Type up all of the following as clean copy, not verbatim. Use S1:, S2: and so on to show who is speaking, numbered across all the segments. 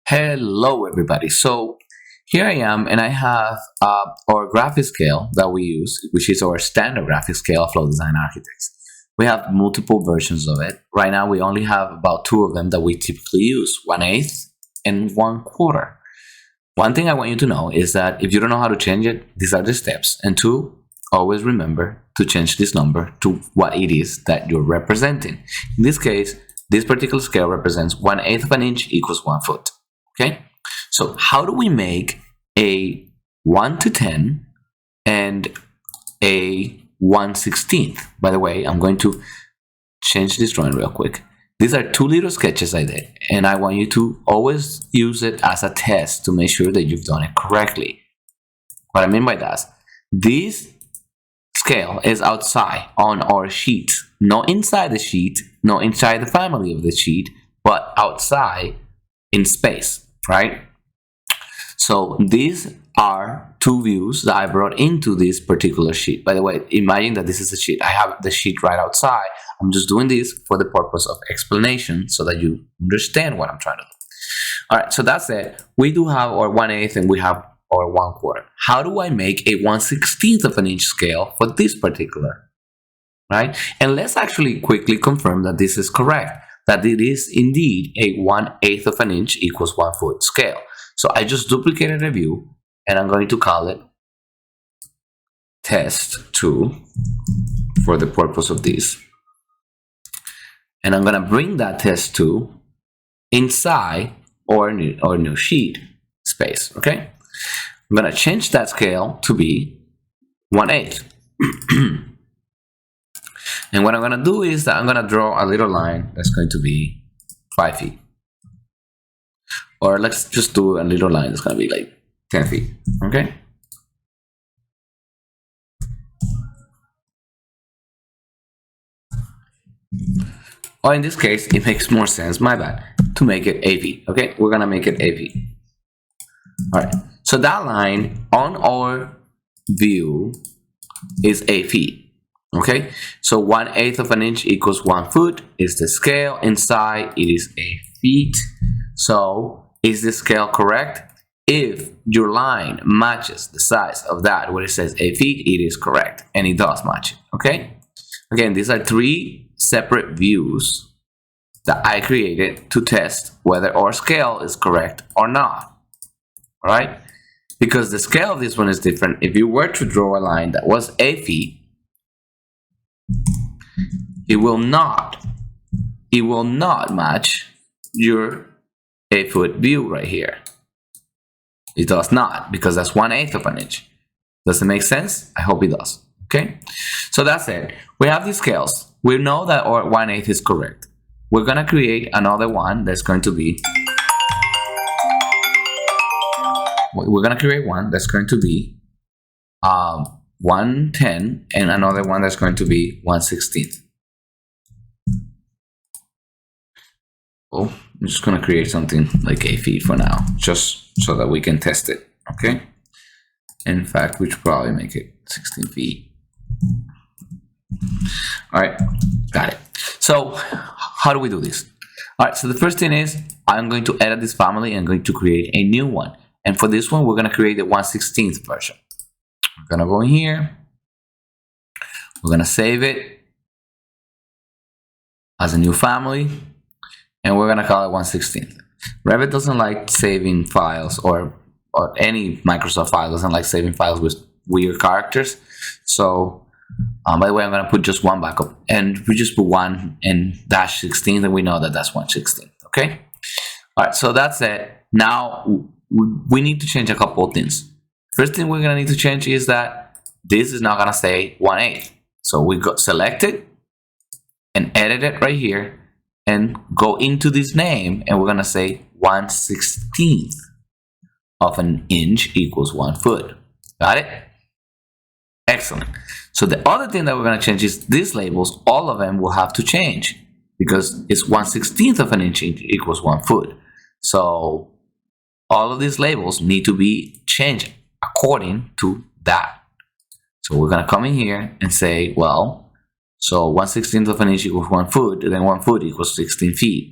S1: Hello, everybody. So here I am, and I have our graphic scale that we use, which is our standard graphic scale of Flow Design Architects. We have multiple versions of it. Right now, we only have about two of them that we typically use, 1/8 and 1/4. One thing I want you to know is that if you don't know how to change it, these are the steps. And two, always remember to change this number to what it is that you're representing. In this case, this particular scale represents 1/8 of an inch equals 1 foot. Okay, so how do we make a 1 to 10 and a 1/16? By the way, I'm going to change this drawing real quick. These are two little sketches I did, and I want you to always use it as a test to make sure that you've done it correctly. What I mean by that, this scale is outside on our sheet, not inside the sheet, not inside the family of the sheet, but outside in space. Right? So these are two views that I brought into this particular sheet. By the way, imagine that this is a sheet. I have the sheet right outside. I'm just doing this for the purpose of explanation so that you understand what I'm trying to do. All right, so that's it. We do have our 1/8 and we have our 1/4. How do I make a 1/16 of an inch scale for this particular? Right? And let's actually quickly confirm that this is correct, that it is indeed a 1/8 of an inch equals 1 foot scale. So I just duplicated a view and I'm going to call it test 2 for the purpose of this. And I'm going to bring that test 2 inside our new sheet space. Okay, I'm going to change that scale to be 1/8. And what I'm going to do is that I'm going to draw a little line that's going to be 5 feet. Or let's just do a little line that's going to be like 10 feet. Okay? Or in this case, it makes more sense, my bad, to make it 8 feet. Okay? We're going to make it 8 feet. All right. So that line on our view is 8 feet. Okay, so 1/8 of an inch equals 1 foot is the scale. Inside it is 8 feet. So is the scale correct? If your line matches the size of that where it says 8 feet, it is correct, and it does match it. Okay, again, these are three separate views that I created to test whether our scale is correct or not. All right, because the scale of this one is different. If you were to draw a line that was 8 feet, it will not match your 8 foot view right here. It does not, because that's 1/8 of an inch. Does it make sense? I hope it does. Okay, so that's it. We have these scales. We know that our 1/8 is correct. We're gonna create another one that's going to be 1/10 and another one that's going to be 1/16. Oh, I'm just going to create something like 8 feet for now, just so that we can test it. Okay, in fact, we should probably make it 16 feet. All right, got it. So how do we do this? All right, so the first thing is I'm going to edit this family and I'm going to create a new one. And for this one, we're going to create the 1/16 version. We're going to go in here. We're going to save it as a new family. And we're going to call it 1/16. Revit doesn't like saving files, or any Microsoft file doesn't like saving files with weird characters. So, by the way, I'm going to put just one backup. And we just put 1 and -16, and we know that that's 1/16. Okay? All right, so that's it. Now, we need to change a couple of things. First thing we're going to need to change is that this is not going to say 1/8. So we got select it and edit it right here and go into this name, and we're going to say 1/16 of an inch equals 1 foot. Got it? Excellent. So the other thing that we're going to change is these labels. All of them will have to change because it's 1/16 of an inch equals 1 foot. So all of these labels need to be changed according to that. So we're going to come in here and say, well, so 1/16 of an inch equals 1 foot, and then 1 foot equals 16 feet.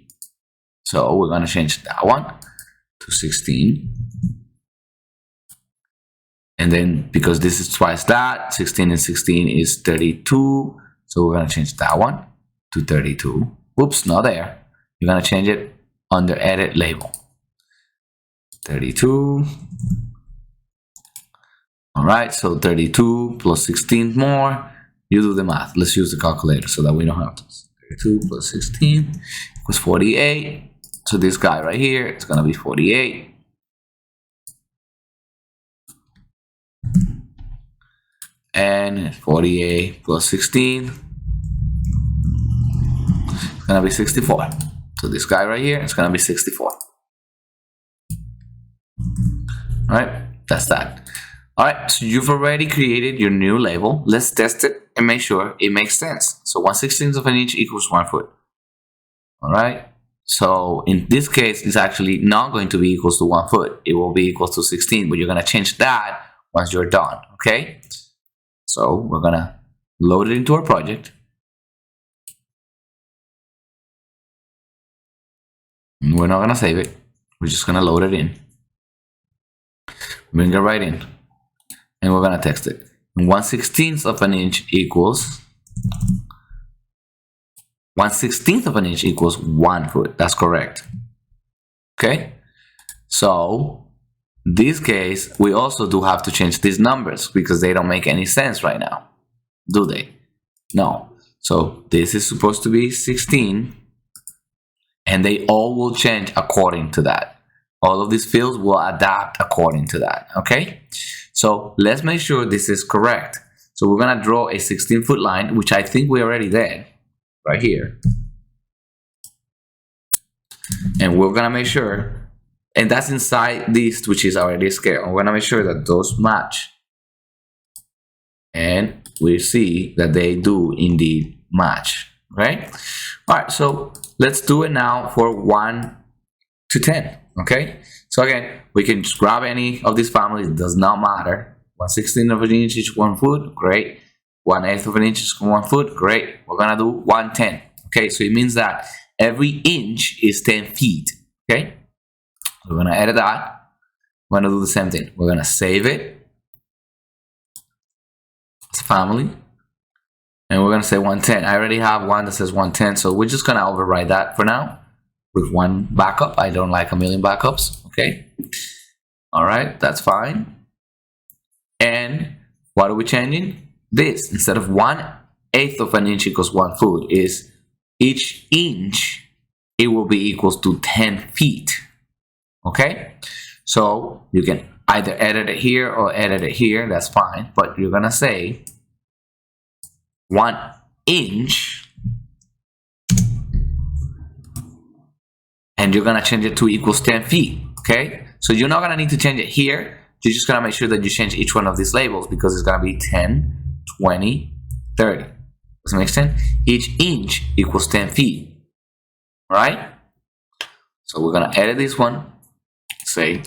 S1: So we're going to change that one to 16. And then because this is twice that, 16 and 16 is 32. So we're going to change that one to 32. Oops, not there. You're going to change it under edit label. 32. All right, so 32 plus 16 more. You do the math. Let's use the calculator so that we don't have to. 32 plus 16 equals 48. So this guy right here, it's going to be 48. And 48 plus 16 it's going to be 64. So this guy right here is going to be 64. All right, that's that. All right, so you've already created your new label. Let's test it and make sure it makes sense. So 1/16 of an inch equals 1 foot. All right, so in this case, it's actually not going to be equals to 1 foot. It will be equals to 16, but you're going to change that once you're done, okay? So we're going to load it into our project. And we're not going to save it. We're just going to load it in. Bring it right in. And we're going to text it. 1/16 of an inch equals 1/16 of an inch equals 1 foot. That's correct. Okay. So this case, we also do have to change these numbers because they don't make any sense right now, do they? No. So this is supposed to be 16, and they all will change according to that. All of these fields will adapt according to that. Okay. So let's make sure this is correct. So we're gonna draw a 16-foot line, which I think we already did right here, and we're gonna make sure. And that's inside this, which is already scale. We're gonna make sure that those match. And we see that they do indeed match, right? All right, so let's do it now for 1 to 10, okay? So again, we can just grab any of these families, it does not matter. 1/16 of an inch is 1 foot, great. 1/8 of an inch is 1 foot, great. We're gonna do 1/10, okay? So it means that every inch is 10 feet, okay? We're gonna edit that. We're gonna do the same thing. We're gonna save it as family, and we're gonna say 110. I already have one that says 110, so we're just gonna override that for now with one backup. I don't like a million backups. Okay. All right, that's fine. And what are we changing? This, instead of 1/8 of an inch equals 1 foot, is each inch it will be equals to 10 feet. Okay, so you can either edit it here or edit it here, that's fine, but you're gonna say 1 inch and you're gonna change it to equals 10 feet. Okay, so you're not gonna need to change it here, you're just gonna make sure that you change each one of these labels because it's gonna be 10, 20, 30. Does that make sense? Each inch equals 10 feet. All right, so we're gonna edit this one. Say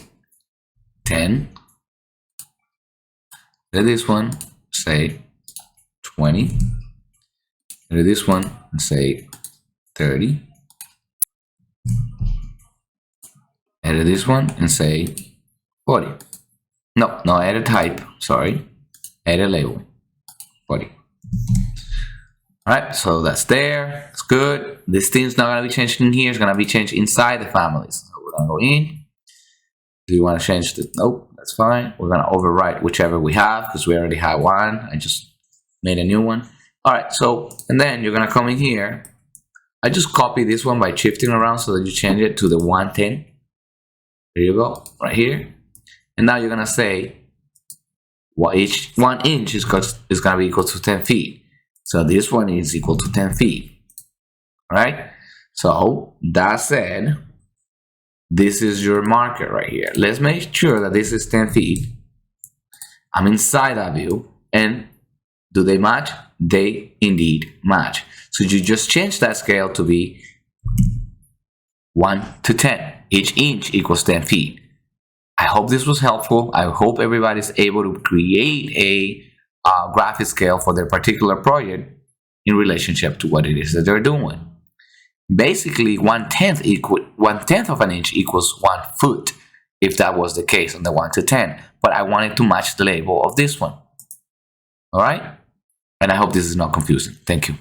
S1: 10. Edit this one, say 20. Edit this one and say 30. Edit this one and say 40. No, edit type, sorry. Edit label, 40. Alright, so that's there, it's good. This thing's not gonna be changed in here, it's gonna be changed inside the families. So we're gonna go in. Do you want to change the, nope, that's fine. We're gonna overwrite whichever we have because we already have one. I just made a new one. All right, so, and then you're gonna come in here. I just copy this one by shifting around so that you change it to the 110. There you go, right here. And now you're gonna say, well, each 1 inch is gonna be equal to 10 feet. So this one is equal to 10 feet, all right? So that said, this is your marker right here. Let's make sure that this is 10 feet. I'm inside that view, and do they match? They indeed match. So you just change that scale to be 1 to 10. Each inch equals 10 feet. I hope this was helpful. I hope everybody's able to create a graphic scale for their particular project in relationship to what it is that they're doing. Basically, 1/10 of an inch equals 1 foot. if that was the case on the 1 to 10, but I wanted to match the label of this one. All right? And I hope this is not confusing. Thank you.